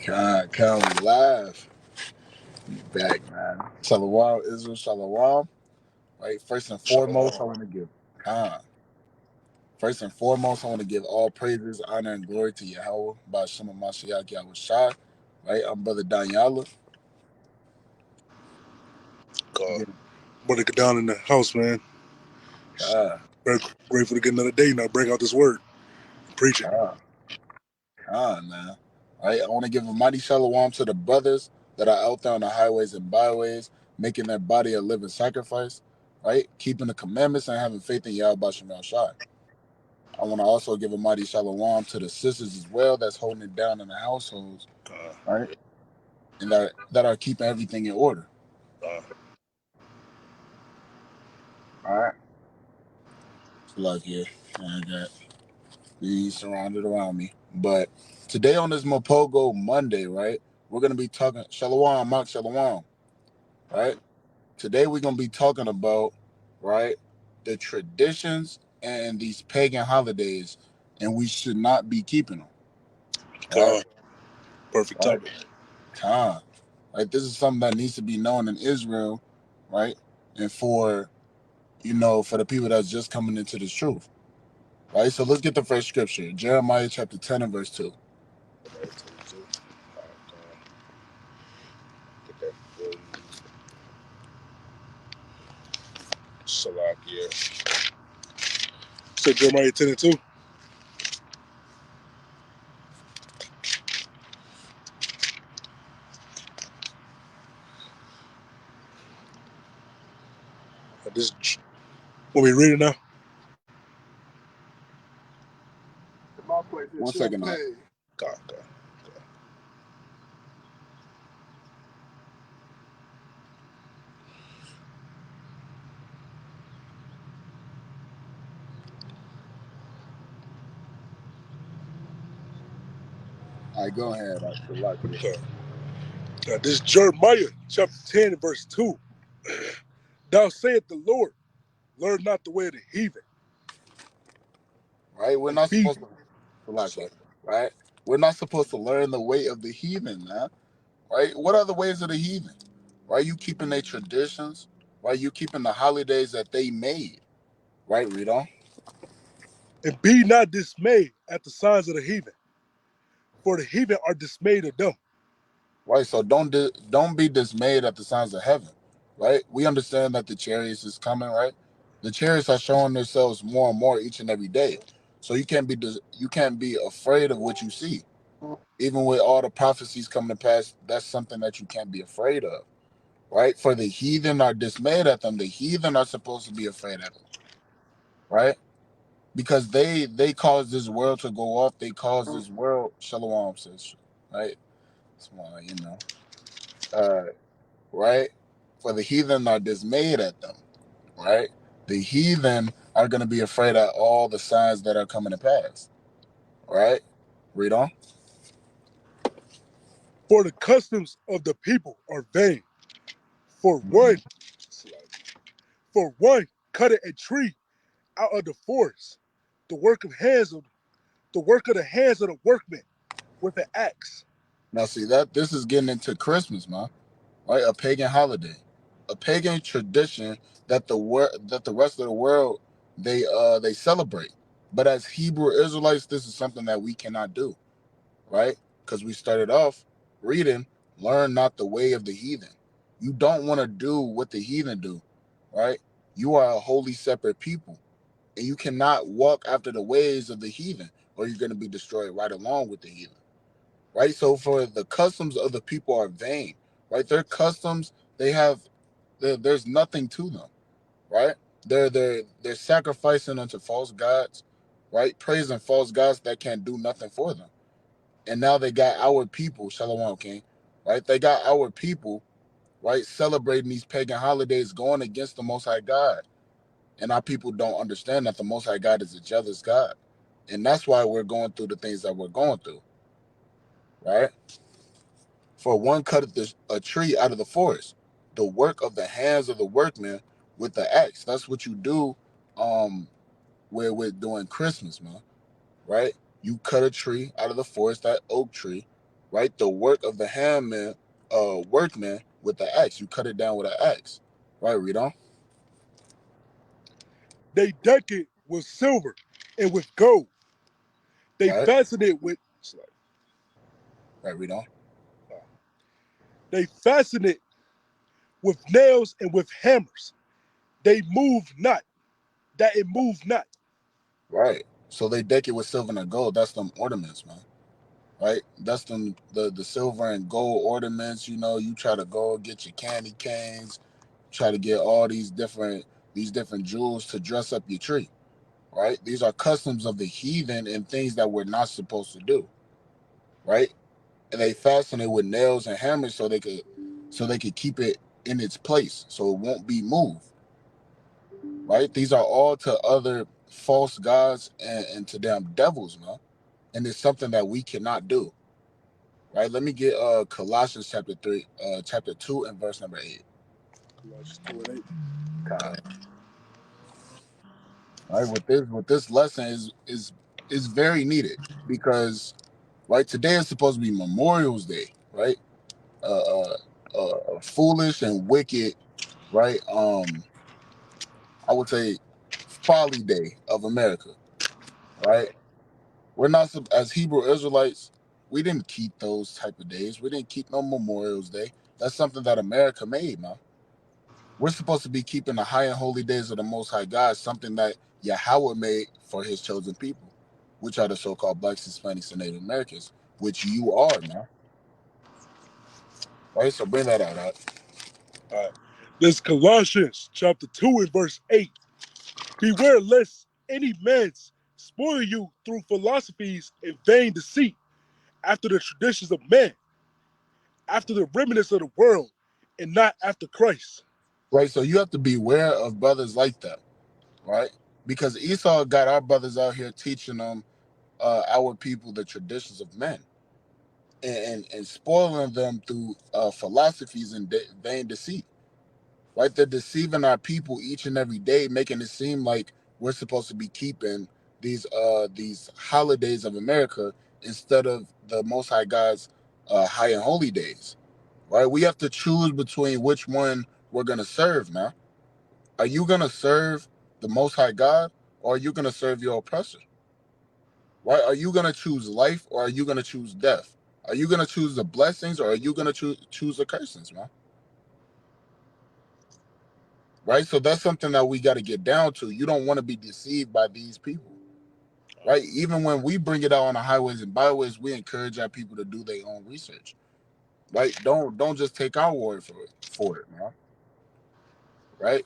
Can't live. Back, man. Shalom, Israel, shalom. Right. First and foremost, I Shalom. want to give Khan. First and foremost, I want to give all praises, honor, and glory to Yahweh by Shema Mashiach Yahweh. Right. I'm brother Danyaahla. God. Again, About to get down in the house, man. Khan, Very grateful to get another day now. Bring out this word. Preach it. Khan, Khan, man. Right. I want to give a mighty shalom to the brothers that are out there on the highways and byways, making their body a living sacrifice. Right. Keeping the commandments and having faith in Yahweh Shema Shai. I want to also give a mighty shalom to the sisters as well that's holding it down in the households, God. right? And that are keeping everything in order. God. All right. So like yeah, I got these surrounded around me. But today on this Mopogo Monday, right? We're gonna be talking Shalom, Mark Shalom, right? Today we're gonna be talking about, right, the traditions and these pagan holidays, and we should not be keeping them. Right? God. Perfect Right? topic. Time. Right? This is something that needs to be known in Israel, right? And for for the people that's just coming into this truth. Right? So let's get the first scripture. Jeremiah chapter 10 and verse 2. Get that for you. Salakia. So Jeremiah 10 and 2. This when we read it now. One second now. God, God. All right, go ahead. God. God. This is Jeremiah chapter 10 and verse 2. Thou saith the Lord, learn not the way of the heathen. Right? We're And not be supposed to right? We're not supposed to learn the way of the heathen, man. Right? What are the ways of the heathen? Why are you keeping their traditions? Why are you keeping the holidays that they made? Right, read on. and be not dismayed at the signs of the heathen, for the heathen are dismayed at them. Right, so don't be dismayed at the signs of heaven. Right, we understand that the chariots is coming. Right, the chariots are showing themselves more and more each and every day. So you can't be afraid of what you see. Even with all the prophecies coming to pass, that's something that you can't be afraid of. Right, for the heathen are dismayed at them. The heathen are supposed to be afraid of them. Right, because they caused this world to go off. They caused this world. Shalom says, right. That's why Uh, right? For the heathen are dismayed at them, right? The heathen are going to be afraid at all the signs that are coming to pass, right? Read on. For the customs of the people are vain. For Mhm. one, for one cutteth a tree out of the forest, the work of the hands of the workmen with an axe. Now, see that this is getting into Christmas, man, right? A pagan holiday, a pagan tradition that that the rest of the world they celebrate. But as Hebrew Israelites, this is something that we cannot do, right? Because we started off reading, learn not the way of the heathen. You don't want to do what the heathen do, right? You are a wholly separate people, and you cannot walk after the ways of the heathen, or you're going to be destroyed right along with the heathen, right? So, for the customs of the people are vain, right? Their customs, there's nothing to them, right? They're sacrificing unto false gods, right? Praising false gods that can't do nothing for them. And now they got our people, Shalom King, right? They got our people, right, celebrating these pagan holidays, going against the Most High God. And our people don't understand that the Most High God is a jealous God. And that's why we're going through the things that we're going through, right? For one cutteth a tree out of the forest, the work of the hands of the workmen with the axe. That's what you do where we're doing Christmas, man, right? You cut a tree out of the forest, that oak tree, right? The work of the handman, workman with the axe. You cut it down with an axe, right? Read on, They deck it with silver and with gold. They right? fasten it with Right, read on, they fasten it with nails and with hammers. They move not, that it move not. right. So they deck it with silver and gold. That's them ornaments, man. Right? That's them the silver and gold ornaments. You know, you try to go get your candy canes, try to get all these different jewels to dress up your tree. Right? These are customs of the heathen and things that we're not supposed to do. Right? And they fasten it with nails and hammers so they could keep it in its place so it won't be moved. Right? These are all to other false gods and to them devils, man. And it's something that we cannot do. Right? Let me get Colossians chapter 2 and verse number 8. Colossians 2 and 8. Okay. Right? With this lesson is very needed because right today is supposed to be Memorial's Day, right? Foolish and wicked, right? I would say folly day of America, right? We're not as Hebrew Israelites. We didn't keep those type of days. We didn't keep no Memorial's Day. That's something that America made, man. We're supposed to be keeping the high and holy days of the Most High God, something that Yahweh made for His chosen people, which are the so-called blacks, Hispanics, and Native Americans, which you are, man. Right? So bring that out. Right? All right. This Colossians chapter 2 and verse 8. Beware lest any man spoil you through philosophies and vain deceit, after the traditions of men, after the remnants of the world, and not after Christ. Right. So you have to beware of brothers like that, right? Because Esau got our brothers out here teaching them, our people, the traditions of men, and spoiling them through philosophies and vain deceit. Right? They're deceiving our people each and every day, making it seem like we're supposed to be keeping these holidays of America instead of the Most High God's high and holy days. Right? We have to choose between which one we're gonna serve. Now, are you gonna serve the Most High God, or are you gonna serve your oppressor? Right? Are you gonna choose life, or are you gonna choose death? Are you gonna choose the blessings, or are you gonna choose the cursings, man? Right? So that's something that we got to get down to. You don't want to be deceived by these people, right? Even when we bring it out on the highways and byways, we encourage our people to do their own research, right? Don't just take our word for it, man. Right?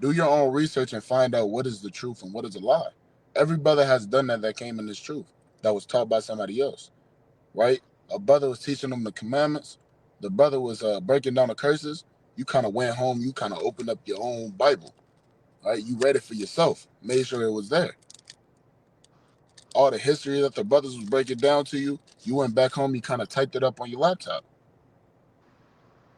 Do your own research and find out what is the truth and what is a lie. Every brother has done that came in this truth that was taught by somebody else, right? A brother was teaching them the commandments. The brother was breaking down the curses. You kind of went home. You kind of opened up your own Bible, right? You read it for yourself, made sure it was there. All the history that the brothers was breaking down to you, you went back home, you kind of typed it up on your laptop.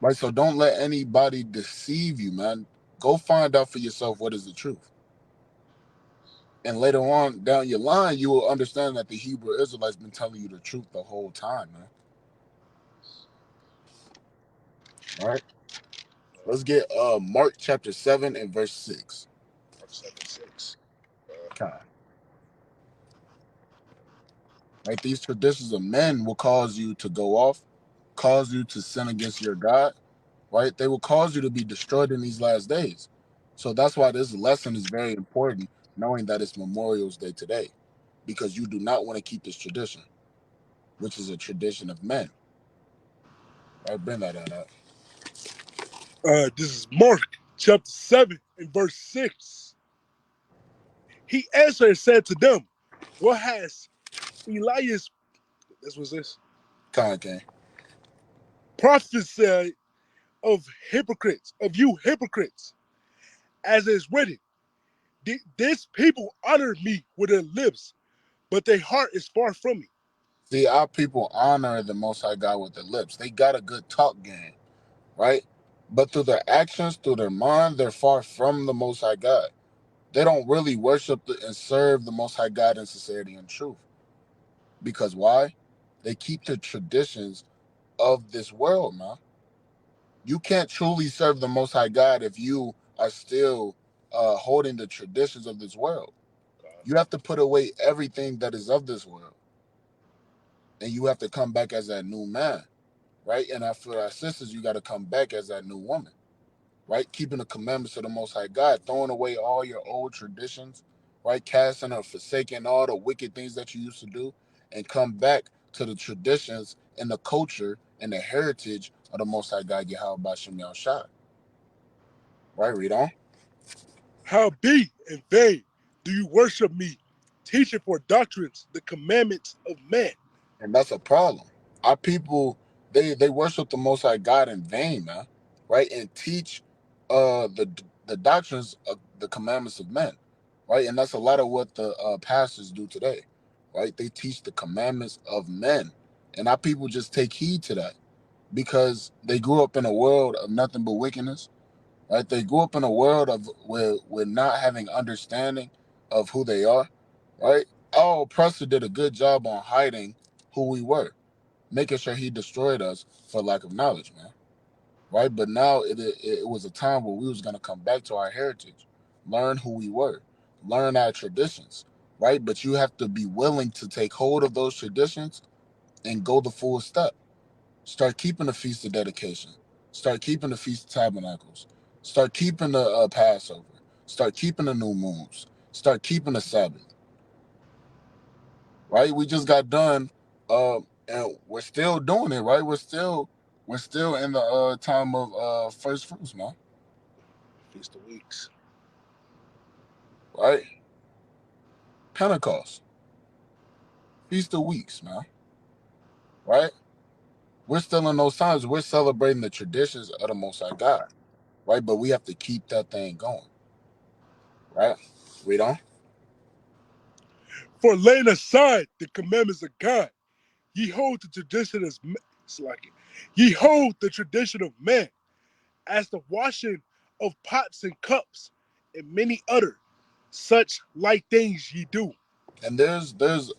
Right? So don't let anybody deceive you, man. Go find out for yourself what is the truth. And later on down your line, you will understand that the Hebrew Israelites been telling you the truth the whole time, man. All right. Let's get Mark chapter 7 and verse 6. Mark 7 6. Okay. Right? These traditions of men will cause you to go off, cause you to sin against your God, right? They will cause you to be destroyed in these last days. So that's why this lesson is very important, knowing that it's Memorial's Day today, because you do not want to keep this tradition, which is a tradition of men. Right? Bring that out. This is Mark chapter 7 and verse 6. He answered and said to them, what has Elias, this was this, King. prophesied of hypocrites, of you hypocrites, as is written, this people honor me with their lips, but their heart is far from me. See, our people honor the Most High God with their lips. They got a good talk game, right? But through their actions, through their mind, they're far from the Most High God. They don't really worship and serve the Most High God in sincerity and truth. Because why? They keep the traditions of this world, man. You can't truly serve the Most High God if you are still holding the traditions of this world. You have to put away everything that is of this world, and you have to come back as that new man, right? And for our sisters, you got to come back as that new woman, right? Keeping the commandments of the Most High God, throwing away all your old traditions, right? Casting or forsaking all the wicked things that you used to do, and come back to the traditions and the culture and the heritage of the Most High God, Yahweh Bashem Yahshua. Right, read on. How be in vain do you worship me, teaching for doctrines the commandments of men? And that's a problem. Our people, they worship the Most High God in vain, man, right? And teach the doctrines of the commandments of men, right? And that's a lot of what the pastors do today, right? They teach the commandments of men, and our people just take heed to that because they grew up in a world of nothing but wickedness, right? They grew up in a world of where not having understanding of who they are, right? Our oppressor did a good job on hiding who we were, making sure he destroyed us for lack of knowledge, man. Right? But now it was a time where we was gonna come back to our heritage, learn who we were, learn our traditions, right? But you have to be willing to take hold of those traditions and go the full step. Start keeping the feast of dedication. Start keeping the feast of tabernacles. Start keeping the Passover. Start keeping the new moons. Start keeping the Sabbath. Right? We just got done, and we're still doing it. Right? We're still in the time of first fruits, man. Feast of Weeks. Right? Pentecost, Feast of Weeks, man. Right? We're still in those times. We're celebrating the traditions of the Most High God. Right? But we have to keep that thing going. Right? We don't. For laying aside the commandments of God, ye hold the tradition as it's like it. Ye hold the tradition of men as the washing of pots and cups, and many other such like things ye do. And there's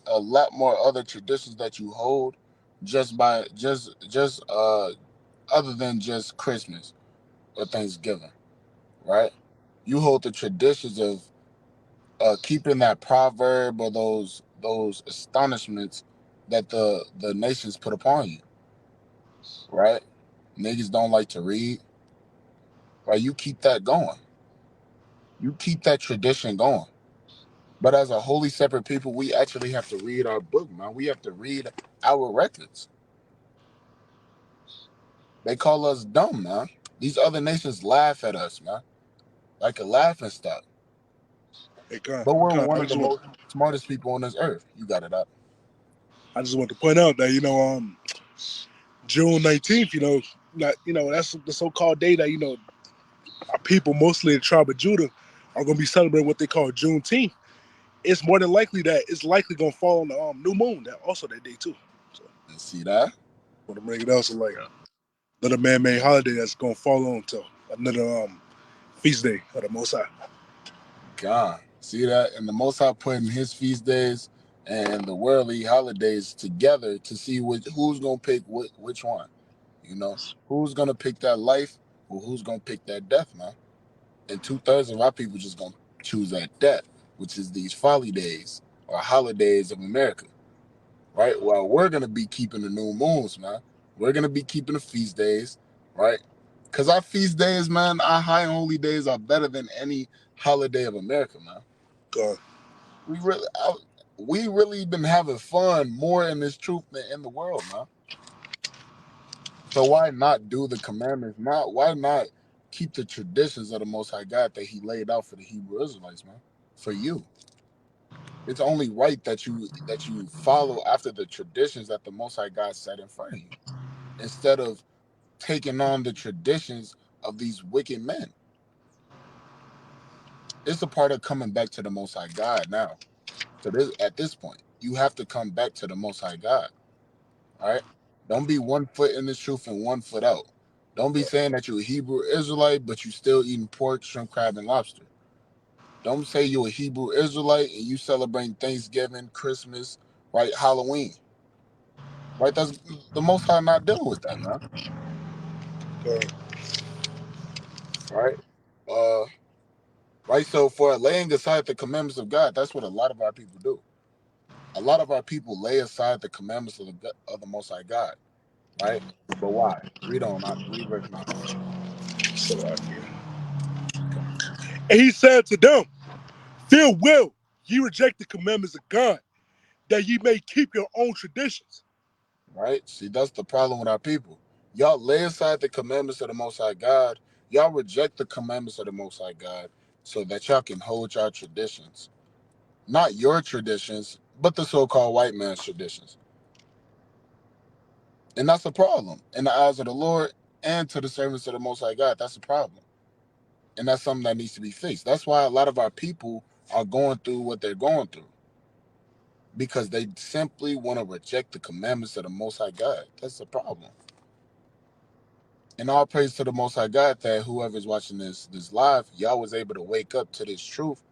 a lot more other traditions that you hold just by just other than just Christmas or Thanksgiving, right? You hold the traditions of keeping that proverb or those astonishments that the nations put upon you, right? Niggas don't like to read, right? You keep that going. You keep that tradition going. But as a wholly separate people, we actually have to read our book, man. We have to read our records. They call us dumb, man. These other nations laugh at us, man, like a laughing stock. Hey, Con, But we're Con, one of the most smartest people on this earth. You got it up. I just want to point out that June 19th, that's the so-called day that our people, mostly the tribe of Judah, are going to be celebrating what they call Juneteenth. It's more than likely that it's likely going to fall on the new moon that also that day too. So And see that? want to bring it also like another man-made holiday that's going to fall on to another feast day of the Most High. God. See that? And the Most High putting his feast days and the worldly holidays together to see who's gonna pick which one. You know, who's gonna pick that life or who's gonna pick that death, man. And 2/3 of our people just gonna choose that death, which is these folly days or holidays of America. Right? Well, we're gonna be keeping the new moons, man. We're gonna be keeping the feast days, right? Because our feast days, man, our high and holy days are better than any holiday of America, man. God, We really, we really been having fun more in this truth than in the world, man. So why not do the commandments? Not why not keep the traditions of the Most High God that He laid out for the Hebrew Israelites, man? For you, it's only right that you follow after the traditions that the Most High God set in front of you, instead of taking on the traditions of these wicked men. It's a part of coming back to the Most High God now. So at this point, you have to come back to the Most High God. All right. Don't be 1 foot in this truth and 1 foot out. Don't be saying that you're a Hebrew Israelite, but you still eating pork, shrimp, crab, and lobster. Don't say you're a Hebrew Israelite and you celebrating Thanksgiving, Christmas, right? Halloween. Right? That's the Most High not dealing with that, man. God. Right? Uh, right. So for laying aside the commandments of God, that's what a lot of our people do. A lot of our people lay aside the commandments of the Most High God. Right? But why? Read verse 9. So and he said to them, farewell, ye reject the commandments of God, that ye may keep your own traditions. Right? See, that's the problem with our people. Y'all lay aside the commandments of the Most High God. Y'all reject the commandments of the Most High God so that y'all can hold y'all traditions. Not your traditions, but the so-called white man's traditions. And that's a problem in the eyes of the Lord and to the servants of the Most High God. That's a problem. And that's something that needs to be fixed. That's why a lot of our people are going through what they're going through because they simply want to reject the commandments of the Most High God. That's the problem. And all praise to the Most High God that whoever's watching this live, y'all was able to wake up to this truth.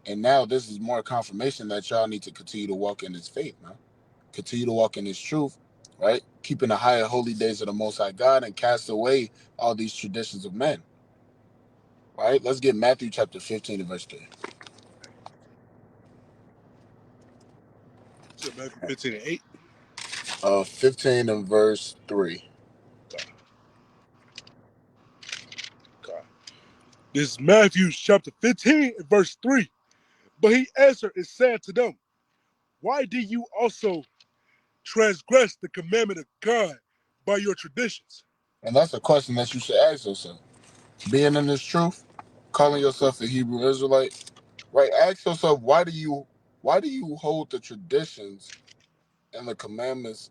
And now this is more confirmation that y'all need to continue to walk in this faith, man. Continue to walk in this truth, right? Keeping the higher holy days of the Most High God and cast away all these traditions of men, right? Let's get Matthew chapter 15 and verse 3. So Matthew 15 and 8. 15 and verse 3. God, God. This is Matthew chapter 15 and verse 3. But he answered and said to them, why do you also transgress the commandment of God by your traditions? And that's a question that you should ask yourself. Being in this truth, calling yourself a Hebrew Israelite, right? Ask yourself, why do you hold the traditions and the commandments?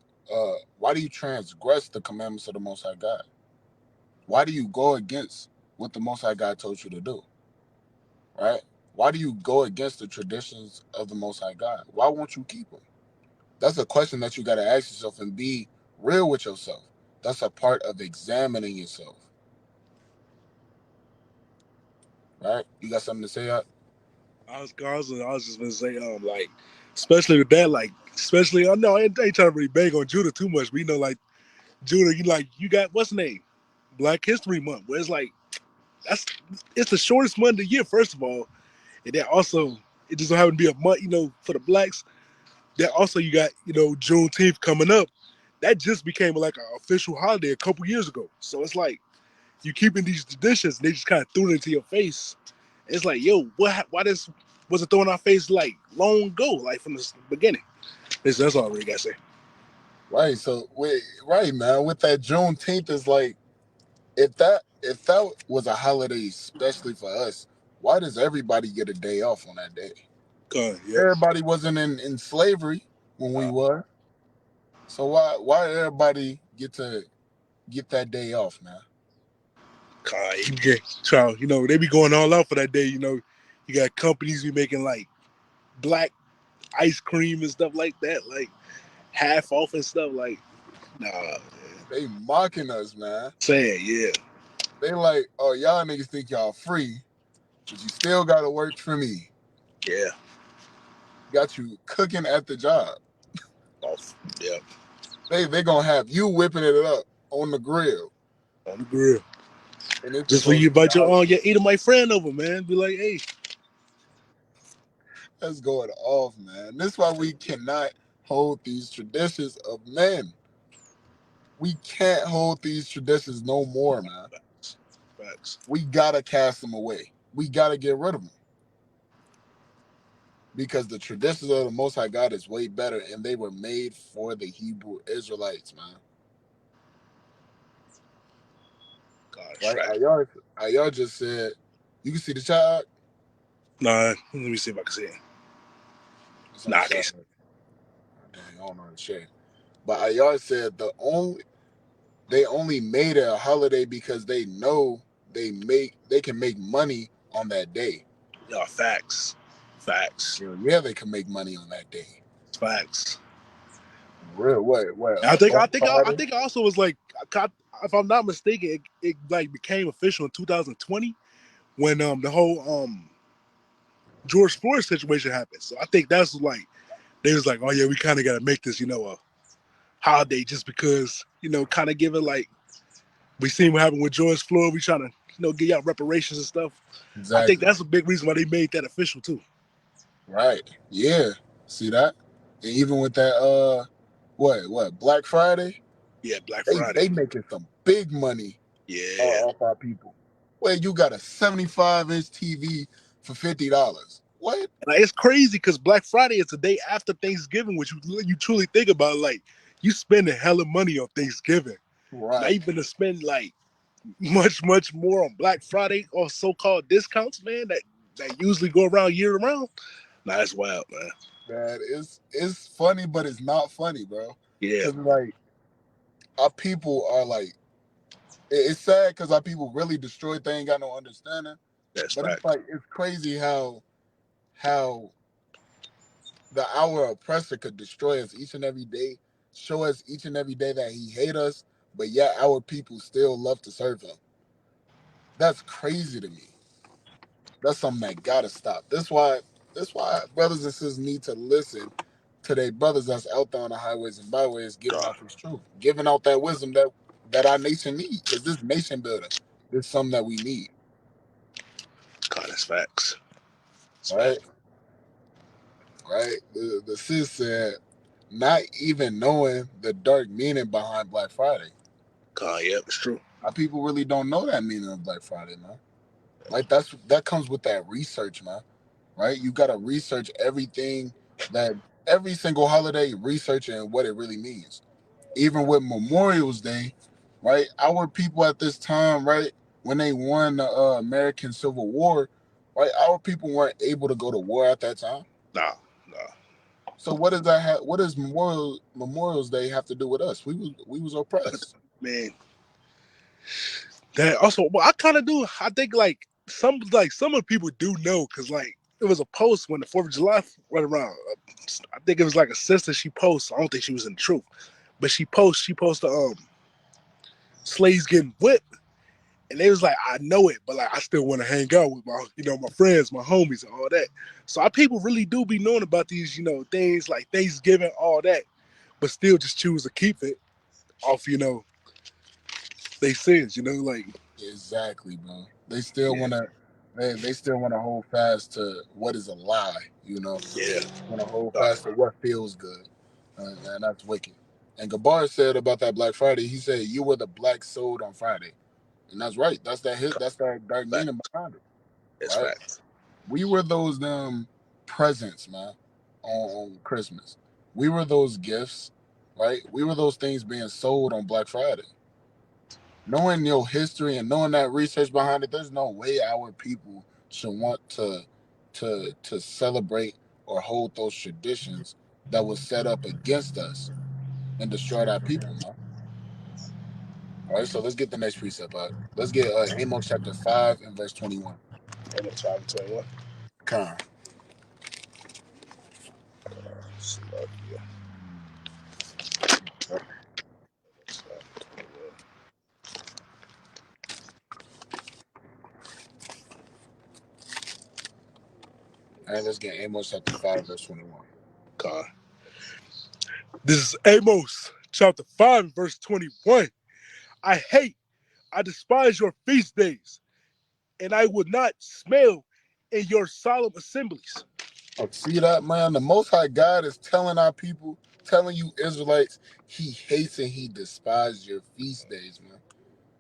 Why do you transgress the commandments of the Most High God? Why do you go against what the Most High God told you to do? Right? Why do you go against the traditions of the Most High God? Why won't you keep them? That's a question that you got to ask yourself and be real with yourself. That's a part of examining yourself. Right? You got something to say? I was just gonna say, like, especially with that, like, especially I know I ain't trying to really bang on Judah too much, but you know, like Judah, you got what's the name? Black History Month, where it's like that's it's the shortest month of the year, first of all, and then also it just so happen to be a month, for the blacks. Then also you got Juneteenth coming up. That just became like an official holiday a couple years ago. So it's like you keeping these traditions, and they just kind of threw it into your face. It's like, yo, why this wasn't thrown in our face like long ago, like from the beginning. That's all I really gotta say. Right. So wait, right, man. With that Juneteenth is like if that was a holiday especially for us, why does everybody get a day off on that day? Yep. Everybody wasn't in slavery when we were. So why everybody get that day off, man? You get child, they be going all out for that day. You got companies be making like black ice cream and stuff like that, like half off and stuff. Like, nah, man. They mocking us, man. Sad, yeah, They like, oh, y'all niggas think y'all free, but you still gotta work for me. yeah, Got you cooking at the job. off, yeah, They gonna have you whipping it up on the grill, on the grill. and it's Just for supposed you to be a invite holiday. your Edomite friend over, man. Be like, hey, That's going off, man. This is why we cannot hold these traditions of men. We can't hold these traditions no more, man. facts, facts. We gotta cast them away. We gotta get rid of them because the traditions of the Most High God is way better, and they were made for the Hebrew Israelites, man. Gosh, Right? facts. Ayar just said, you can see the chat. Nah, let me see if I can see it. It's on Nah, the I can't chat. see Dang, I don't know how to share. But Ayar said they only made it a holiday because they know they can make money on that day. it. Nah, facts, facts, Yeah, they can make money on that day. facts. Real what I think I Black think I Friday? think I also was like, if I'm not mistaken, it like became official in 2020 when the whole George Floyd situation happened. So I think that's like they was like, oh yeah, we kind of got to make this a holiday just because, kind of giving like we seen what happened with George Floyd. We trying to, get out reparations and stuff. I think Exactly. that's a big reason why they made that official too. Right. Yeah. See that? And even with that what Black Friday, Yeah, Black they Friday. making some big money Yeah. off our people. Where you got a 75-inch TV for $50. What? And like, it's crazy because Black Friday is the day after Thanksgiving, which you truly think about. Like, you spend a hell of money on Thanksgiving. Now Right. you're gonna spend like much more on Black Friday or so-called discounts, man. That usually go around year round. Nah, that's wild, man. Man, it's funny, but it's not funny, bro. Yeah, Cause like our people are like it's sad because our people really destroyed. They ain't got no understanding. that's But it's facts. like it's crazy how the our oppressor could destroy us each and every day, show us each and every day that he hate us, but yet our people still love to serve him. That's crazy to me. That's something that gotta stop. That's why brothers and sisters need to listen to their brothers that's out there on the highways and byways giving God, out this truth, giving out that wisdom that our nation needs. Because this nation building is something that we need, God, that's facts. That's right? facts. Right? The sis said, not even knowing the dark meaning behind Black Friday. God, yeah, it's true. Our people really don't know that meaning of Black Friday, man. Like that comes with that research, man. Right? You gotta research everything that every single holiday, researching what it really means. Even with Memorial's Day, right? Our people at this time, right, when they won the American Civil War, right, our people weren't able to go to war at that time. Nah, nah, So what does that have? What does Memorial's Day have to do with us? We was oppressed. man. That also, well, I kind of do. I think some of the people do know because like it was a post when the Fourth of July went around. I think it was like a sister she posted. I don't think she was in the truth, but she posted slaves getting whipped, and they was like, I know it, but like I still want to hang out with my friends, my homies, and all that. So our people really do be knowing about these things like Thanksgiving, all that, but still just choose to keep it off they sins. Like Exactly, bro. They still yeah, wanna they still wanna hold fast to what is a lie, yeah, Want to hold God, fast to what feels good, and that's wicked. And Gabar said about that Black Friday, he said you were the black sold on Friday, and that's right. That's that hit. God, That's that dark fact, meaning behind it, it's right? facts. We were those presents, man, on Christmas. We were those gifts, right? We were those things being sold on Black Friday. Knowing your history and knowing that research behind it, there's no way our people should want to celebrate or hold those traditions that was set up against us and destroyed our people, man. All right, so let's get the next precept out. Let's get Amos chapter 5 and verse 21. Amos 5:21. Con. Slovakia. All right, let's get Amos chapter 5 verse 21. God. This is Amos chapter 5, verse 21. I despise your feast days, and I would not smell in your solemn assemblies. Oh, see that, man? The Most High God is telling our people, telling you Israelites, he hates and he despises your feast days, man.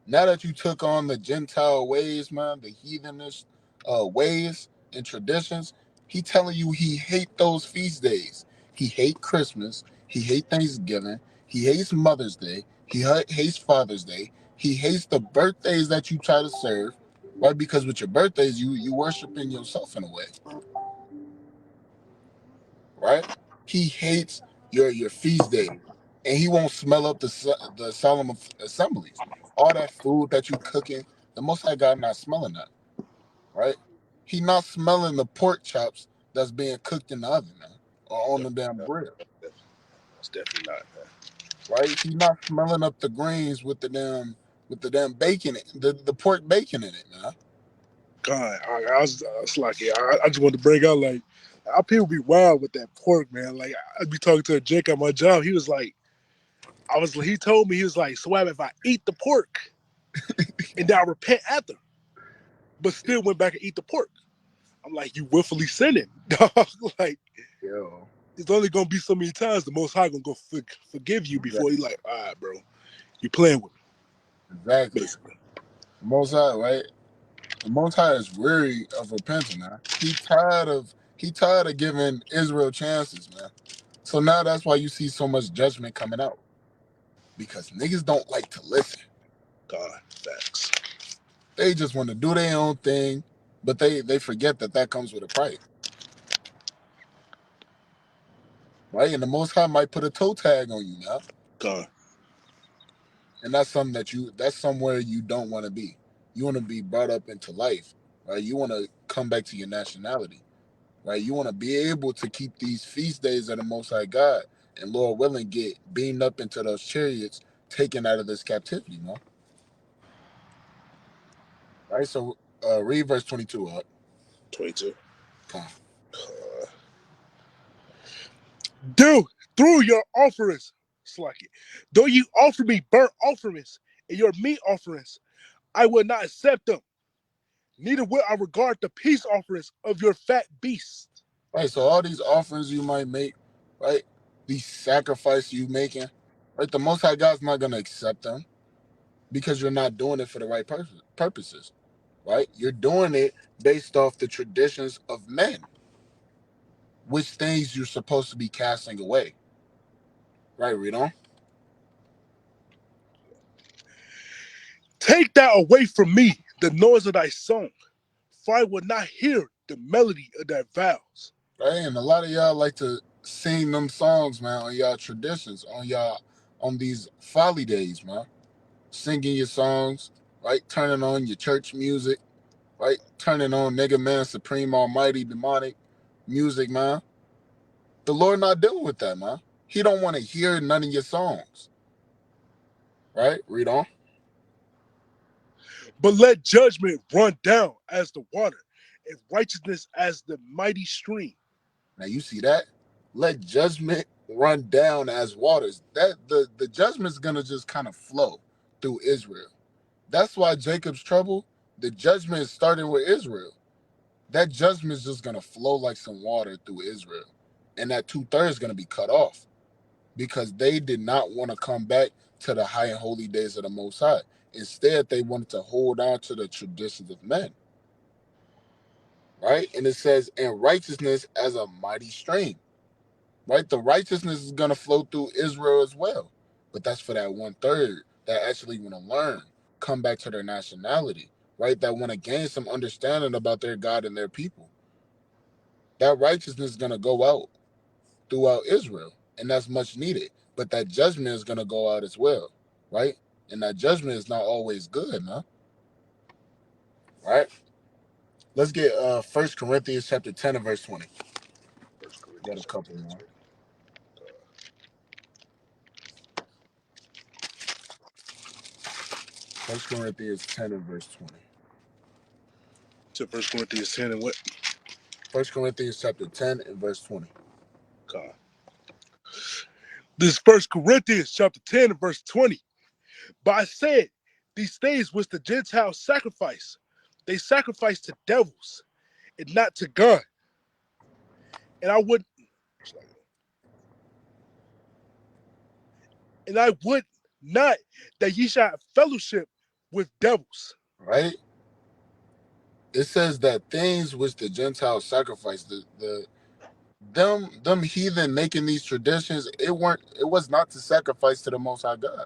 Now that you took on the Gentile ways, man, the heathenish ways and traditions, he telling you he hate those feast days. He hate Christmas. He hate Thanksgiving. He hates Mother's Day. He hates Father's Day. He hates the birthdays that you try to serve, right? Because with your birthdays, you worshiping yourself in a way, right? He hates your feast days, and he won't smell up the solemn assemblies. All that food that you cooking, the Most High God not smelling that, right? He not smelling the pork chops that's being cooked in the oven now, or on the damn grill, That's definitely not. right? He not smelling up the greens with the damn bacon, the pork bacon in it, man. God, I was like, yeah, I just wanted to bring out like, our people be wild with that pork, man. Like, I'd be talking to a Jake at my job. He was like, He told me, he was like, Swab, if I eat the pork and then I repent after, but still went back and eat the pork. I'm like, you willfully sinning, dog. Like, Yo, it's only gonna be so many times the Most High gonna go forgive you before exactly. he like, all right, bro, you playing with me, Exactly. basically. The Most High, right? The Most High is weary of repenting, man. He tired of giving Israel chances, man. So now that's why you see so much judgment coming out because niggas don't like to listen. God, facts. They just want to do their own thing, but they forget that that comes with a price, right? And the Most High might put a toe tag on you now, God, and that's something that's somewhere you don't want to be. You want to be brought up into life, right? You want to come back to your nationality, right? You want to be able to keep these feast days of the Most High God, and Lord willing, get beamed up into those chariots, taken out of this captivity, man. Right? So read verse 22 up. 22. Come on. Do through your offerings, Slacky. Though you offer me burnt offerings and your meat offerings, I will not accept them. Neither will I regard the peace offerings of your fat beasts. Right? So all these offerings you might make, right? These sacrifices you making, right? The Most High God's not going to accept them because you're not doing it for the right purposes, right? You're doing it based off the traditions of men, which things you're supposed to be casting away, right? Read on. Take thou away from me the noise of thy song, for I will not hear the melody of thy vows. Right? And a lot of y'all like to sing them songs, man, on y'all traditions, on these folly days, man. Singing your songs, right? Turning on your church music, right? Turning on nigga man, supreme almighty demonic music, man. The Lord not dealing with that, man. He don't want to hear none of your songs. Right? Read on. But let judgment run down as the water, and righteousness as the mighty stream. Now you see that? Let judgment run down as waters. That the judgment's gonna just kind of flow through Israel. That's why Jacob's trouble, the judgment is starting with Israel. That judgment is just gonna flow like some water through Israel. And that 2/3 is gonna be cut off because they did not want to come back to the high and holy days of the Most High. Instead, they wanted to hold on to the traditions of men, right? And it says, and righteousness as a mighty stream, right? The righteousness is going to flow through Israel as well. But that's for that 1/3 that actually want to learn, come back to their nationality, right? That want to gain some understanding about their God and their people. That righteousness is going to go out throughout Israel, and that's much needed. But that judgment is going to go out as well, right? And that judgment is not always good, man. Right? Let's get 1 Corinthians chapter 10 and verse 20. 1 Got a Corinthians chapter couple 10, more. 20. 1 Corinthians 10 and verse 20. To 1 Corinthians 10 and what? 1 Corinthians chapter 10 and verse 20. God. This 1 Corinthians chapter 10 and verse 20. But I said, these things which the Gentiles sacrifice, they sacrifice to devils and not to God. And I would not that ye shall have fellowship with devils. Right? It says that things which the Gentiles sacrifice, them heathen making these traditions, it was not to sacrifice to the Most High God.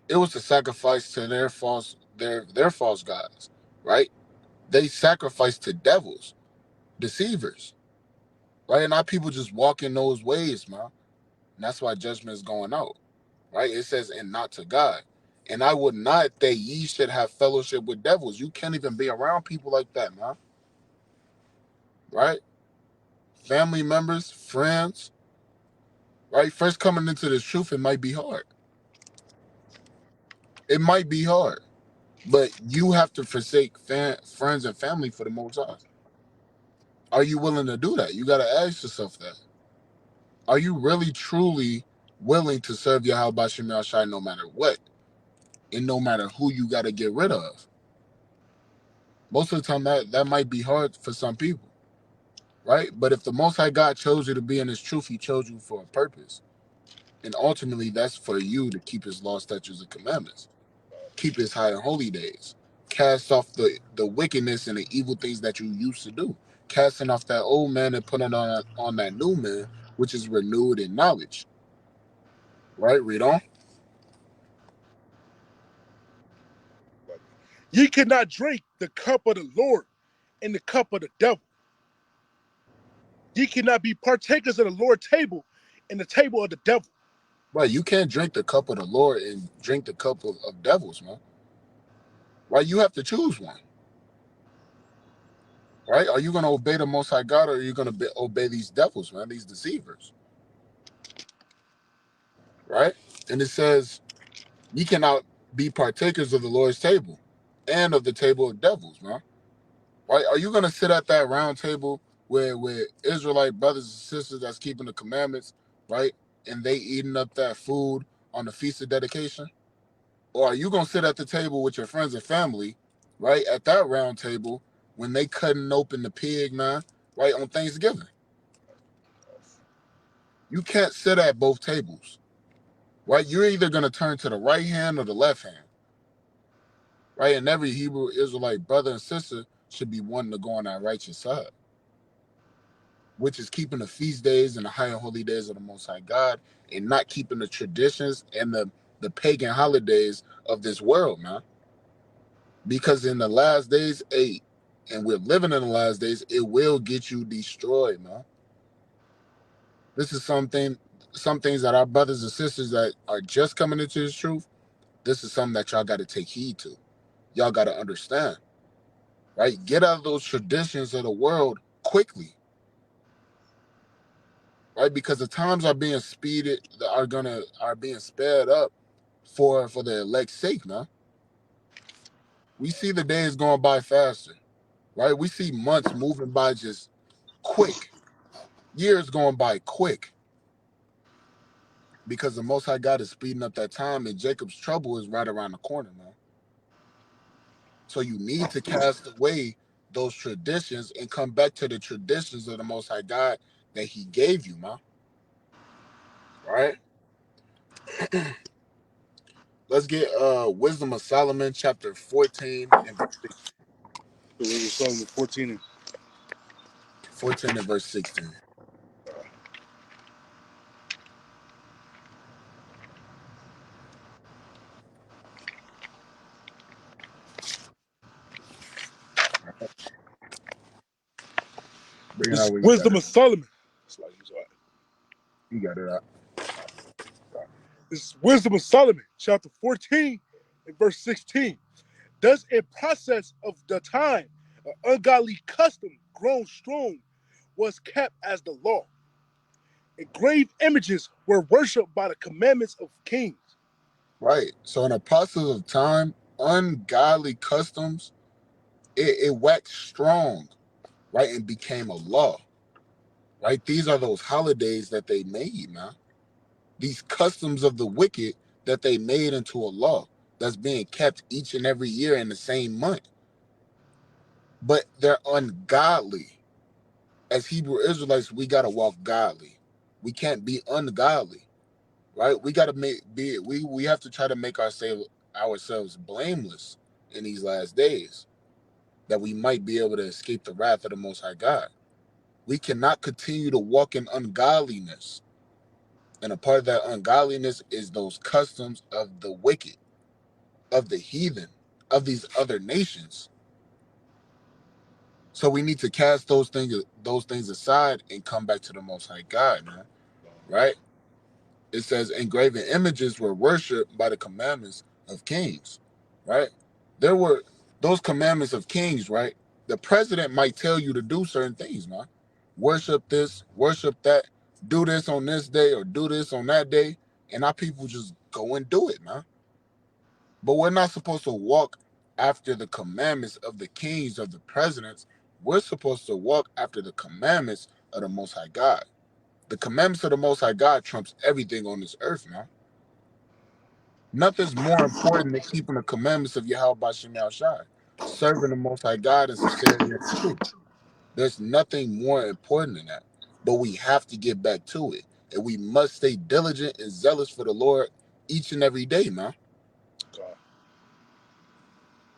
It was to sacrifice to their false gods, right? They sacrifice to devils, deceivers, right? And our people just walk in those ways, man. And that's why judgment is going out, right? It says, and not to God. And I would not that ye should have fellowship with devils. You can't even be around people like that, man. Right? Family members, friends, right? First coming into this truth, it might be hard. It might be hard. But you have to forsake friends and family for the most high. Are you willing to do that? You got to ask yourself that. Are you really truly willing to serve Yahweh Bashem Yahshai no matter what, and no matter who you got to get rid of. Most of the time, that might be hard for some people, right? But if the Most High God chose you to be in His truth, He chose you for a purpose, and ultimately, that's for you to keep His law, statutes, and commandments, keep His high and holy days, cast off the wickedness and the evil things that you used to do, casting off that old man and putting on that new man, which is renewed in knowledge. Right? Read on. Ye cannot drink the cup of the Lord and the cup of the devil. Ye cannot be partakers of the Lord's table and the table of the devil. Right, you can't drink the cup of the Lord and drink the cup of devils, man. Right, you have to choose one. Right, are you going to obey the Most High God, or are you going to obey these devils, man, these deceivers? Right, and it says, ye cannot be partakers of the Lord's table and of the table of devils, man. Right, are you going to sit at that round table where Israelite brothers and sisters that's keeping the commandments, right, and they eating up that food on the feast of dedication? Or are you gonna sit at the table with your friends and family, right, at that round table when they cutting open the pig, man, right, on Thanksgiving? You can't sit at both tables, right? You're either gonna turn to the right hand or the left hand, right? And every Hebrew Israelite brother and sister should be wanting to go on that righteous side, which is keeping the feast days and the high and holy days of the Most High God, and not keeping the traditions and the pagan holidays of this world, man. Because in the last days, and we're living in the last days, it will get you destroyed, man. This is some things that our brothers and sisters that are just coming into this truth, this is something that y'all got to take heed to. Y'all got to understand, right? Get out of those traditions of the world quickly, right? Because the times are being are being sped up for the elect's sake, man. We see the days going by faster, right? We see months moving by just quick, years going by quick, because the Most High God is speeding up that time, and Jacob's trouble is right around the corner, man. So you need to cast away those traditions and come back to the traditions of the Most High God that He gave you, man. Right? Let's get Wisdom of Solomon, chapter 14 and verse 16. So we were Solomon 14 and 14 and verse 16. Bring it this out where you got wisdom it. of Solomon. You got it out. This is wisdom of Solomon, chapter 14 and verse 16. Thus, in process of the time, an ungodly custom grown strong was kept as the law. Engraved images were worshipped by the commandments of kings. Right. So in the process of time, ungodly customs, it waxed strong, right, and became a law. Right? These are those holidays that they made, man. These customs of the wicked that they made into a law that's being kept each and every year in the same month. But they're ungodly. As Hebrew Israelites, we gotta walk godly. We can't be ungodly, right? We gotta we have to try to make ourselves blameless in these last days, that we might be able to escape the wrath of the Most High God. We cannot continue to walk in ungodliness. And a part of that ungodliness is those customs of the wicked, of the heathen, of these other nations. So we need to cast those things aside and come back to the Most High God, man. Right? It says engraven images were worshipped by the commandments of kings. Right? There were those commandments of kings, right? The president might tell you to do certain things, man. Worship this, worship that, do this on this day or do this on that day, and our people just go and do it, man. But we're not supposed to walk after the commandments of the kings, of the presidents. We're supposed to walk after the commandments of the Most High God, The commandments of the Most High God trumps everything on this earth, man. Nothing's more important than keeping the commandments of Yahweh Bashem Yahushai, serving the Most High God in sincerity and truth. There's nothing more important than that. But we have to get back to it. And we must stay diligent and zealous for the Lord each and every day, man. God.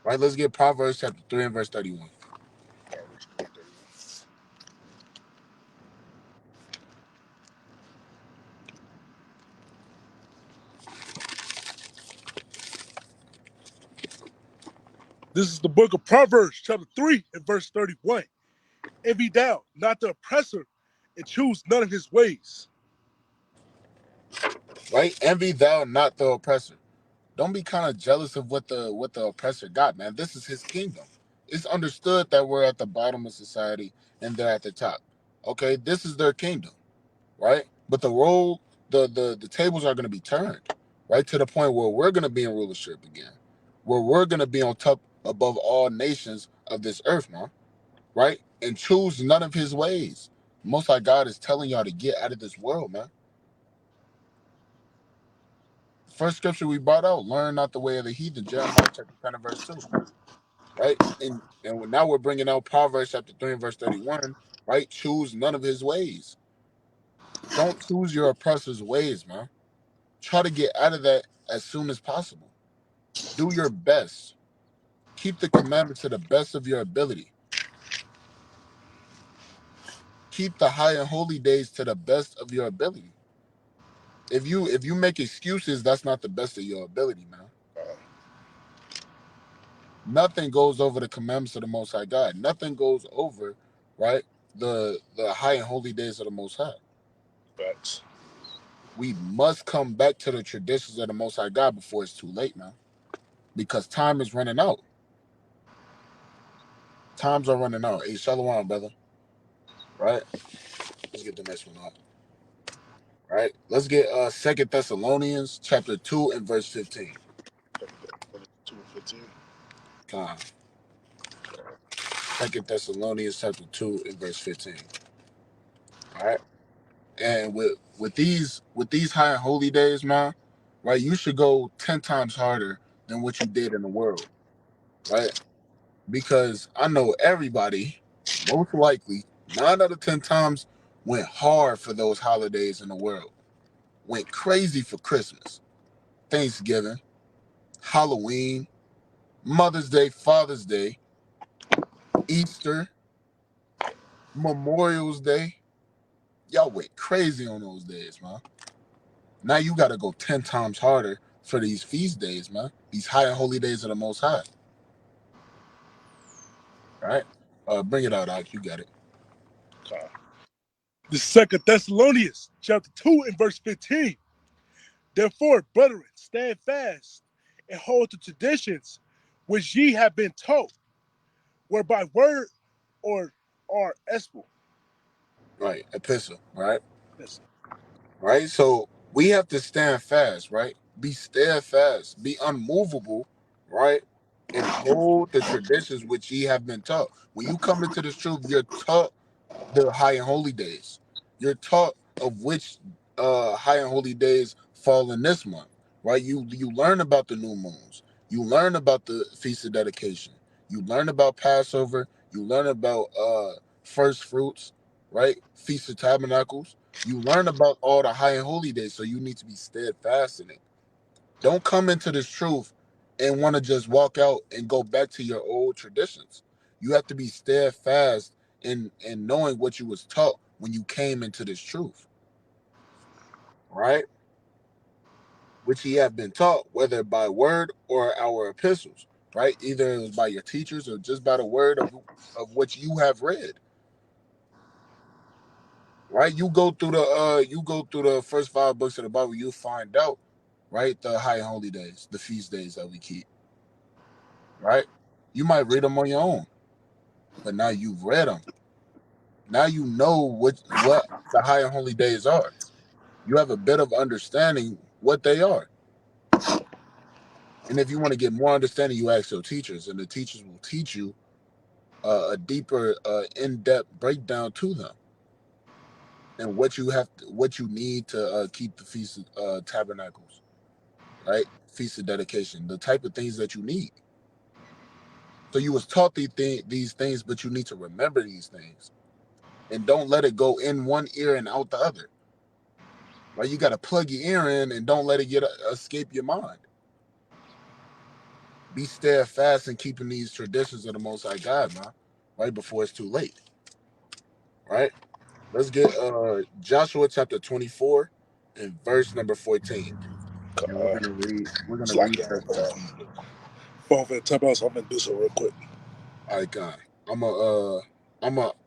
Right? Let's get Proverbs chapter 3 and verse 31. This is the book of Proverbs, chapter 3 and verse 31. Envy thou not the oppressor, and choose none of his ways. Right? Envy thou not the oppressor. Don't be kind of jealous of what the oppressor got, man. This is his kingdom. It's understood that we're at the bottom of society and they're at the top. Okay, this is their kingdom, right? But the tables are going to be turned, right, to the point where we're going to be in rulership again, where we're going to be on top above all nations of this earth, man, right? And choose none of his ways. Most High God is telling y'all to get out of this world, man. First scripture we brought out: learn not the way of the heathen. Jeremiah chapter 10 and verse 2. Right? And now we're bringing out Proverbs chapter 3 and verse 31, right? Choose none of his ways. Don't choose your oppressor's ways, man. Try to get out of that as soon as possible. Do your best. Keep the commandments to the best of your ability. Keep the high and holy days to the best of your ability. If you make excuses, that's not the best of your ability, man. Nothing goes over the commandments of the Most High God. Nothing goes over, right, the high and holy days of the Most High. Facts. We must come back to the traditions of the Most High God before it's too late, man. Because time is running out. Times are running out. Hey, shalom, brother. Right? Let's get the next one up. Right? Let's get 2 Thessalonians chapter 2 and verse 15. 2 and 15. Come on. 2 Thessalonians chapter 2 and verse 15. All right. And with these high and holy days, man, right, you should go 10 times harder than what you did in the world. Right? Because I know everybody, most likely, 9 out of 10 times, went hard for those holidays in the world. Went crazy for Christmas, Thanksgiving, Halloween, Mother's Day, Father's Day, Easter, Memorial's Day. Y'all went crazy on those days, man. Now you got to go 10 times harder for these feast days, man. These high and holy days of the Most High. All right? Bring it out, Ike. You got it. The 2 Thessalonians, chapter 2 and verse 15. Therefore, brethren, stand fast and hold the traditions which ye have been taught, whereby word or are epistle. Right. Epistle, right? Yes. Right? So we have to stand fast, right? Be steadfast, be unmovable, right? And hold the traditions which ye have been taught. When you come into this truth, you're taught the high and holy days. You're taught of which high and holy days fall in this month, right? You learn about the new moons. You learn about the feast of dedication. You learn about Passover. You learn about first fruits, right? Feast of Tabernacles. You learn about all the high and holy days, so you need to be steadfast in it. Don't come into this truth and want to just walk out and go back to your old traditions. You have to be steadfast in knowing what you was taught when you came into this truth, right? Which ye have been taught, whether by word or our epistles, right? Either it was by your teachers or just by the word of what you have read, right? You go through the first 5 books of the Bible, you'll find out, right, the high and holy days, the feast days that we keep, right? You might read them on your own, but now you've read them. Now you know what the high and holy days are. You have a bit of understanding what they are. And if you want to get more understanding, you ask your teachers, and the teachers will teach you a deeper, in-depth breakdown to them. and what you need to keep the feast of tabernacles, right? Feast of dedication, the type of things that you need. So you was taught these things, but you need to remember these things and don't let it go in one ear and out the other. Right? You got to plug your ear in and don't let it get escape your mind. Be steadfast in keeping these traditions of the Most High God, man. Right before it's too late. Right? Let's get Joshua chapter 24 and verse number 14. And we're Uh, gonna read. We're gonna it's like read y'all. verse 15. Phone for tap out, so I'm gonna do so real quick. All right, God.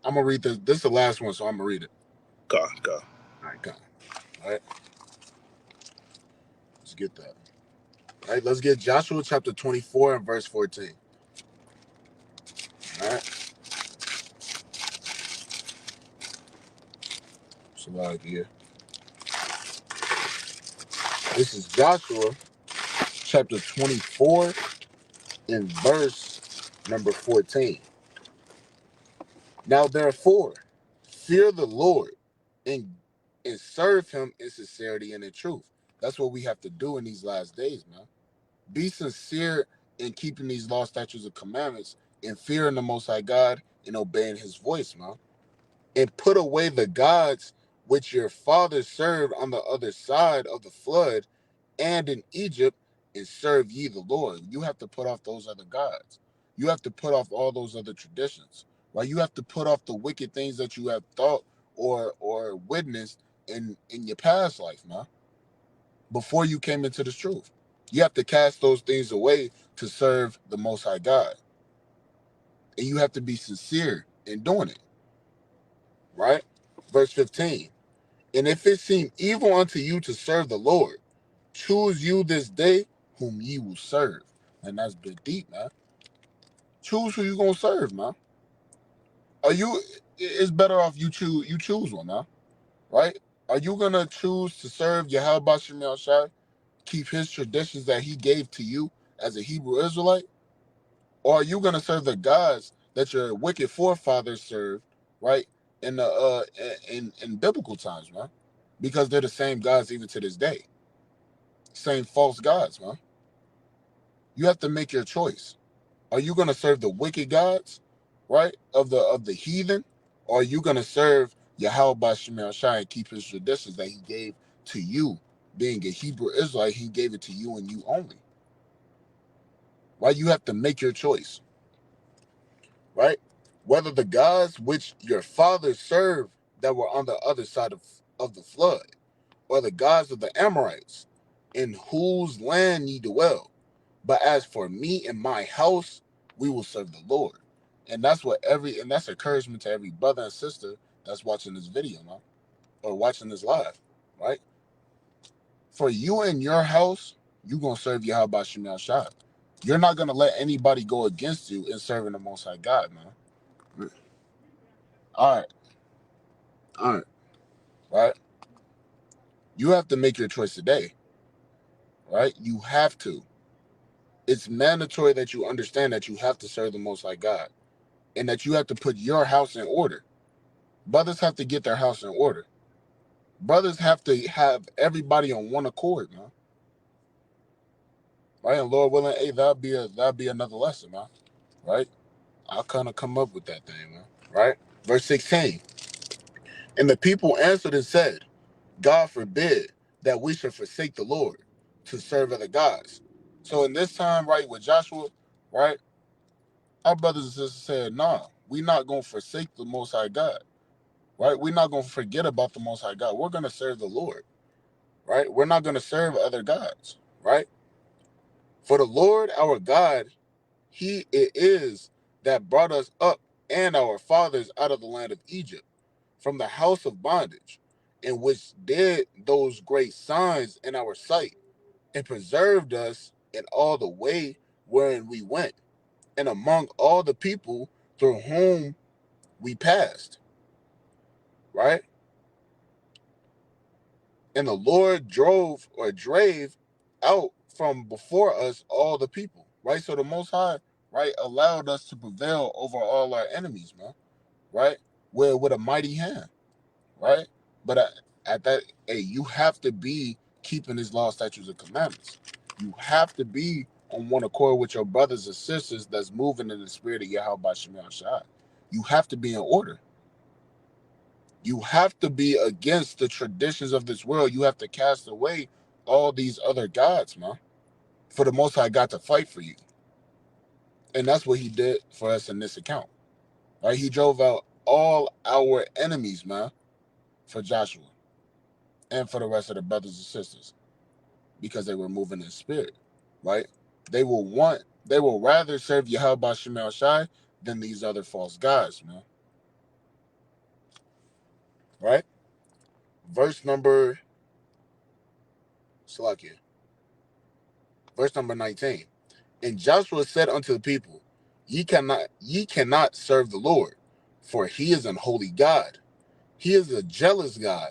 I'm gonna read this. This is the last one, so I'm gonna read it. God. All right, God. All right, let's get that. All right, let's get Joshua chapter 24 and verse 14. All right, so like here. This is Joshua chapter 24 and verse number 14. Now therefore, fear the Lord and serve him in sincerity and in truth. That's what we have to do in these last days, man. Be sincere in keeping these law, statutes, and commandments, and fearing the Most High God and obeying His voice, man. And put away the gods which your fathers served on the other side of the flood and in Egypt, and serve ye the Lord. You have to put off those other gods. You have to put off all those other traditions. Right? You have to put off the wicked things that you have thought or witnessed in your past life, man. Before you came into this truth, you have to cast those things away to serve the Most High God, and you have to be sincere in doing it. Right? Verse 15. And if it seem evil unto you to serve the Lord, choose you this day whom ye will serve. And that's big deep, man. Choose who you gonna serve, man. Are you? It's better off you choose one, man. Right? Are you gonna choose to serve Yahweh Shem Shai, keep His traditions that He gave to you as a Hebrew Israelite, or are you gonna serve the gods that your wicked forefathers served, right? In the in biblical times, man, because they're the same gods even to this day, same false gods, man. You have to make your choice. Are you going to serve the wicked gods, right, of the heathen, or are you going to serve Yahweh Bashim Shai and keep His traditions that He gave to you? Being a Hebrew Israelite, He gave it to you and you only. Right? You have to make your choice. Right? Whether the gods which your fathers served that were on the other side of the flood, or the gods of the Amorites, in whose land ye dwell. But as for me and my house, we will serve the Lord. And that's encouragement to every brother and sister that's watching this video, man, or watching this live, right? For you and your house, you gonna serve Yahweh Shem Shai. You're not gonna let anybody go against you in serving the Most High God, man. All right, all right, right. You have to make your choice today, right? You have to. It's mandatory that you understand that you have to serve the Most High God and that you have to put your house in order. Brothers have to get their house in order. Brothers have to have everybody on one accord, man. Right? And Lord willing, hey, that'll be another lesson, man. Right? I'll kind of come up with that thing, man. Right? Verse 16. And the people answered and said, God forbid that we should forsake the Lord to serve other gods. So in this time, right, with Joshua, right, our brothers and sisters said, nah, we're not going to forsake the Most High God, right? We're not going to forget about the Most High God. We're going to serve the Lord, right? We're not going to serve other gods, right? For the Lord our God, He it is that brought us up and our fathers out of the land of Egypt, from the house of bondage, in which did those great signs in our sight, and preserved us in all the way wherein we went, and among all the people through whom we passed, right? And the Lord drave out from before us all the people, right? So the Most High, right, allowed us to prevail over all our enemies, man, right? With a mighty hand, right? But at that, hey, you have to be keeping his law, statutes, and commandments. You have to be on one accord with your brothers and sisters that's moving in the spirit of Yahweh Shemel Shai. You have to be in order. You have to be against the traditions of this world. You have to cast away all these other gods, man, for the Most High God to fight for you. And that's what he did for us in this account. Right? He drove out all our enemies, man, for Joshua and for the rest of the brothers and sisters because they were moving in spirit, right? They will rather serve Yahweh Shemel Shai than these other false gods, man. Right? Verse number, Salakia, verse number 19. And Joshua said unto the people, ye cannot serve the Lord, for he is an holy God. He is a jealous God.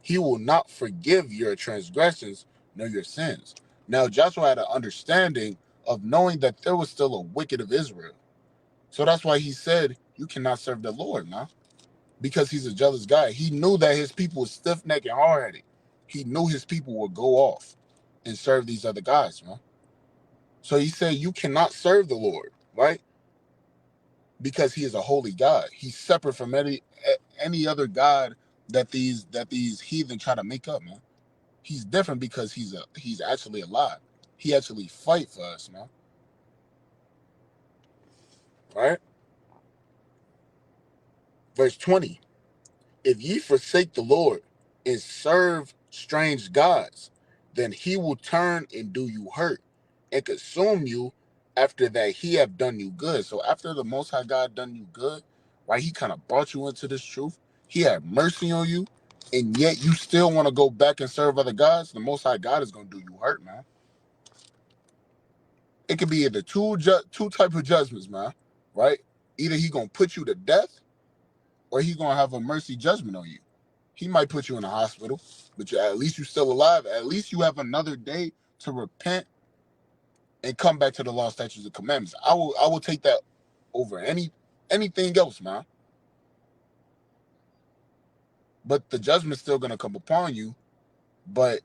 He will not forgive your transgressions nor your sins. Now Joshua had an understanding of knowing that there was still a wicked of Israel. So that's why he said, you cannot serve the Lord, man. Because he's a jealous guy. He knew that his people were stiff-necked and hard-headed. He knew his people would go off and serve these other guys, man. So he said, you cannot serve the Lord, right? Because he is a holy God. He's separate from any other God that these heathen try to make up, man. He's different because he's actually alive. He actually fight for us, man. Right? Verse 20. If ye forsake the Lord and serve strange gods, then he will turn and do you hurt and consume you after that he have done you good. So after the Most High God done you good, right, he kind of brought you into this truth. He had mercy on you, and yet you still want to go back and serve other gods. The Most High God is going to do you hurt, man. It could be either two type of judgments, man, right? Either he going to put you to death or he going to have a mercy judgment on you. He might put you in a hospital, but at least you're still alive. At least you have another day to repent and come back to the law, statutes, and commandments. I will take that over anything else, man. But the judgment's still gonna come upon you. But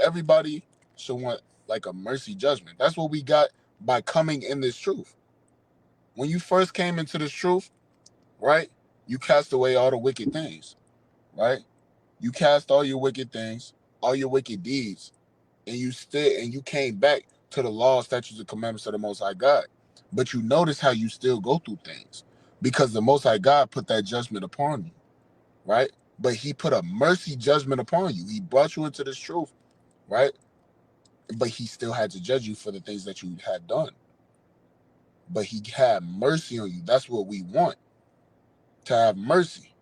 everybody should want like a mercy judgment. That's what we got by coming in this truth. When you first came into this truth, right? You cast away all the wicked things, right? You cast all your wicked things, all your wicked deeds, and you came back to the law, statutes, and commandments of the Most High God. But you notice how you still go through things because the Most High God put that judgment upon you, right? But he put a mercy judgment upon you. He brought you into this truth, right? But he still had to judge you for the things that you had done. But he had mercy on you. That's what we want, to have mercy.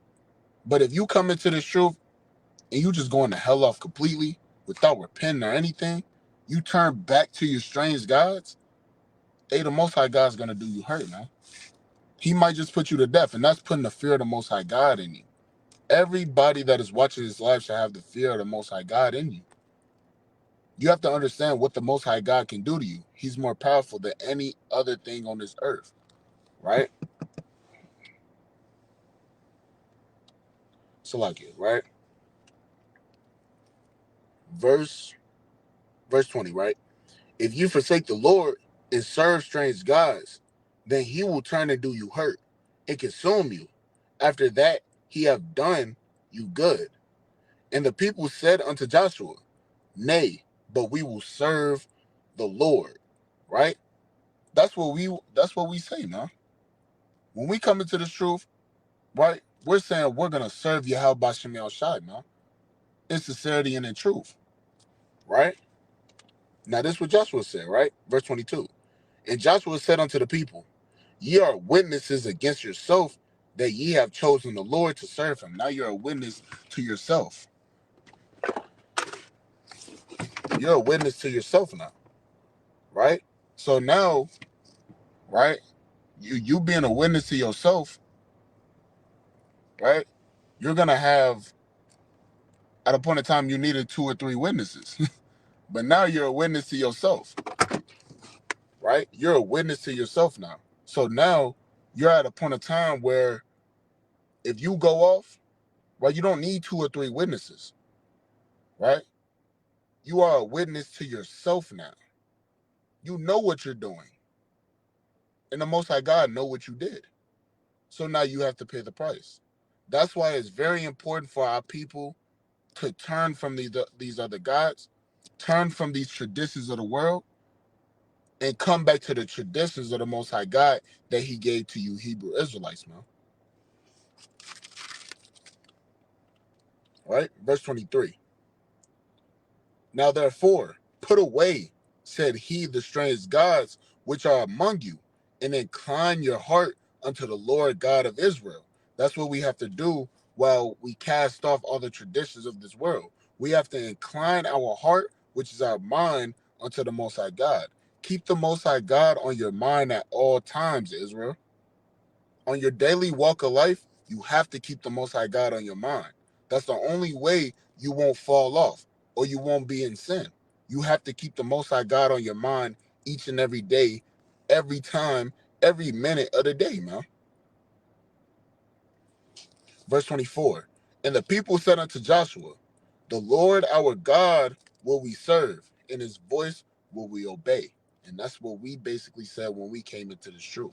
But if you come into this truth and you just going to hell off completely without repenting or anything, you turn back to your strange gods, hey, the Most High God's going to do you hurt, man. He might just put you to death, and that's putting the fear of the Most High God in you. Everybody that is watching this life should have the fear of the Most High God in you. You have to understand what the Most High God can do to you. He's more powerful than any other thing on this earth, right? So like it, right? Verse 20, right? If you forsake the Lord and serve strange gods, then he will turn and do you hurt and consume you. After that, he have done you good. And the people said unto Joshua, nay, but we will serve the Lord. Right? That's what we say, man. When we come into this truth, right, we're saying we're gonna serve Yahweh Shemel Shai, man. In sincerity and in truth. Right? Now this is what Joshua said, right? Verse 22. And Joshua said unto the people, ye are witnesses against yourself that ye have chosen the Lord to serve him. Now you're a witness to yourself. You're a witness to yourself now. Right? So now, right, you being a witness to yourself, right, you're gonna have, at a point in time you needed 2 or 3 witnesses. But now you're a witness to yourself, right? You're a witness to yourself now. So now you're at a point of time where if you go off, right? You don't need 2 or 3 witnesses, right? You are a witness to yourself now. You know what you're doing, and the Most High God know what you did. So now you have to pay the price. That's why it's very important for our people to turn from these other gods, turn from these traditions of the world, and come back to the traditions of the Most High God that He gave to you Hebrew Israelites, man. All right, verse 23. Now therefore, put away, said He, the strange gods which are among you, and incline your heart unto the Lord God of Israel. That's what we have to do while we cast off all the traditions of this world. We have to incline our heart, which is our mind, unto the Most High God. Keep the Most High God on your mind at all times, Israel. On your daily walk of life, you have to keep the Most High God on your mind. That's the only way you won't fall off or you won't be in sin. You have to keep the Most High God on your mind each and every day, every time, every minute of the day, man. Verse 24. And the people said unto Joshua, the Lord our God will we serve, and His voice will we obey. And that's what we basically said when we came into this truth.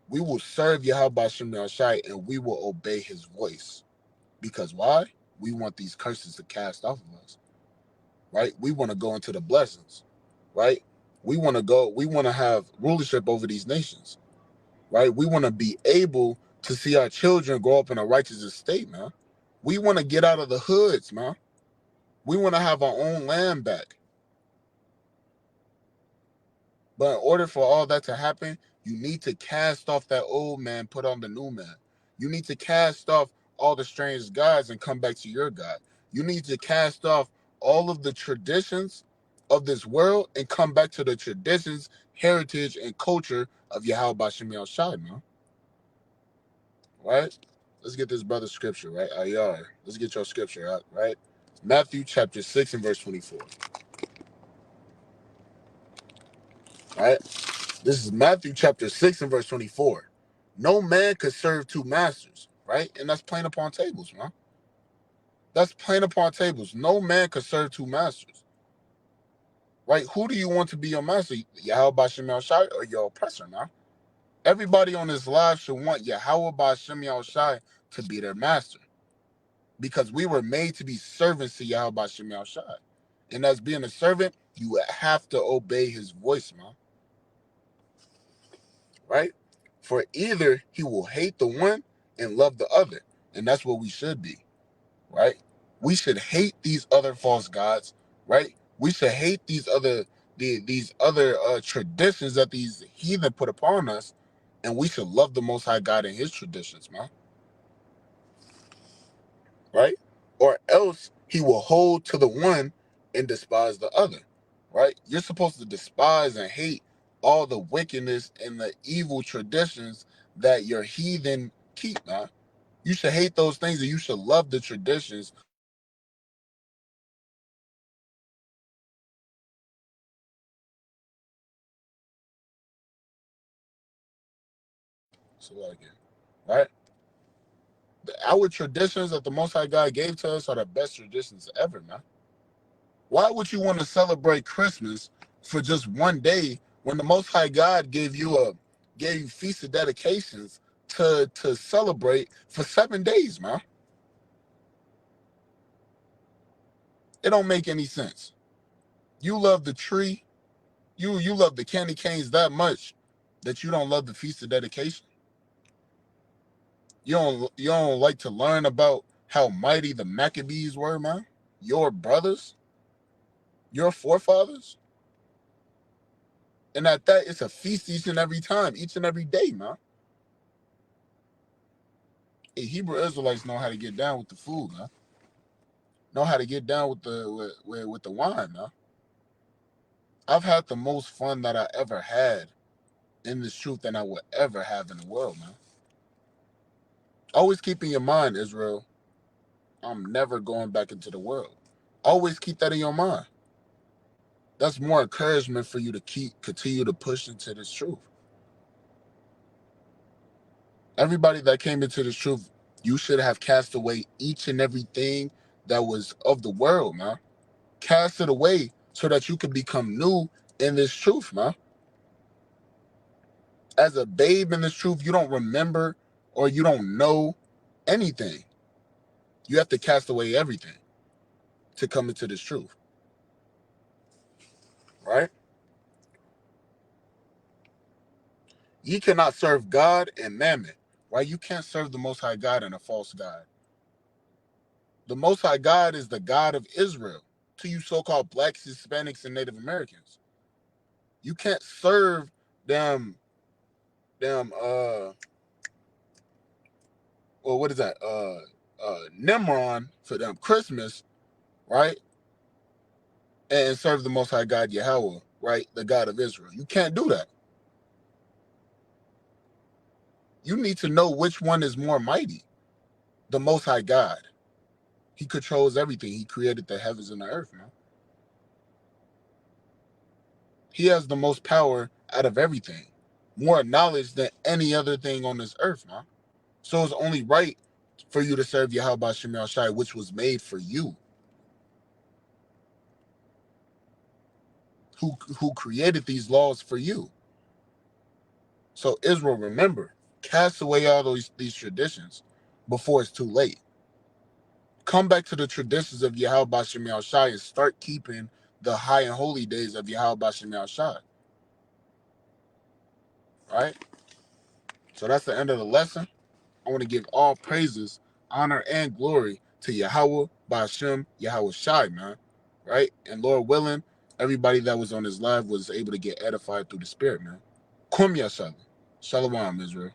We will serve Yahweh Shem Shai, and we will obey His voice. Because why? We want these curses to cast off of us, right? We want to go into the blessings, right? We want to have rulership over these nations, right? We want to be able to see our children grow up in a righteous estate, man. We want to get out of the hoods, man. We want to have our own land back. But in order for all that to happen, you need to cast off that old man, put on the new man. You need to cast off all the strange gods and come back to your God. You need to cast off all of the traditions of this world and come back to the traditions, heritage, and culture of Yahweh Bashem Yal Shai, man. Right? Let's get this brother's scripture, right? Ayar. Let's get your scripture out, right? Matthew chapter 6 and verse 24. Right? This is Matthew chapter 6 and verse 24. No man could serve 2 masters, right? And that's plain upon tables, man. That's plain upon tables. No man could serve 2 masters, right? Who do you want to be your master? Yahweh Bashem Yal Shai or your oppressor, man? Everybody on this live should want Yahweh Bashem Yal Shai to be their master because we were made to be servants to Yahweh Bashem Yal Shai. And as being a servant, you have to obey His voice, man. Right? For either He will hate the one and love the other. And that's what we should be, right? We should hate these other false gods, right? We should hate these other traditions that these heathen put upon us, and we should love the Most High God and His traditions, man. Right? Or else He will hold to the one and despise the other, right? You're supposed to despise and hate all the wickedness and the evil traditions that your heathen keep, man. You should hate those things and you should love the traditions of the Most High God and His heritage, right? So again, right? Our traditions that the Most High God gave to us are the best traditions ever, man. Why would you want to celebrate Christmas for just one day when the Most High God gave you feast of dedications to celebrate for 7 days, man? It don't make any sense. You love the tree, you love the candy canes that much that you don't love the feast of dedication. You don't like to learn about how mighty the Maccabees were, man. Your brothers, your forefathers, and at that, it's a feast each and every time, each and every day, man. Hey, Hebrew Israelites know how to get down with the food, man. Know how to get down with the wine, man. I've had the most fun that I ever had in this truth than I would ever have in the world, man. Always keep in your mind, Israel, I'm never going back into the world. Always keep that in your mind. That's more encouragement for you to continue to push into this truth. Everybody that came into this truth, You should have cast away each and everything that was of the world, man. Cast it away so that you can become new in this truth, man. As a babe in this truth, you don't remember or you don't know anything. You have to cast away everything to come into this truth, right? Ye cannot serve God and mammon, right? You can't serve the Most High God and a false God. The Most High God is the God of Israel to you so-called blacks, Hispanics, and Native Americans. You can't serve them, well, what is that? Nimron for them Christmas, right? And serve the Most High God Yahweh, right? The God of Israel. You can't do that. You need to know which one is more mighty. The Most High God. He controls everything. He created the heavens and the earth, man. He has the most power out of everything. More knowledge than any other thing on this earth, man. So it's only right for you to serve Yahweh Shem Shai, which was made for you. Who created these laws for you. So Israel, remember, cast away all these traditions before it's too late. Come back to the traditions of Yahweh Shem Shai and start keeping the high and holy days of Yahweh Shem Shai. Right? So that's the end of the lesson. I want to give all praises, honor, and glory to Yahweh Bashem Yahweh Shai, man. Right? And Lord willing, everybody that was on this live was able to get edified through the Spirit, man. Kum Yashala. Shalom, Israel.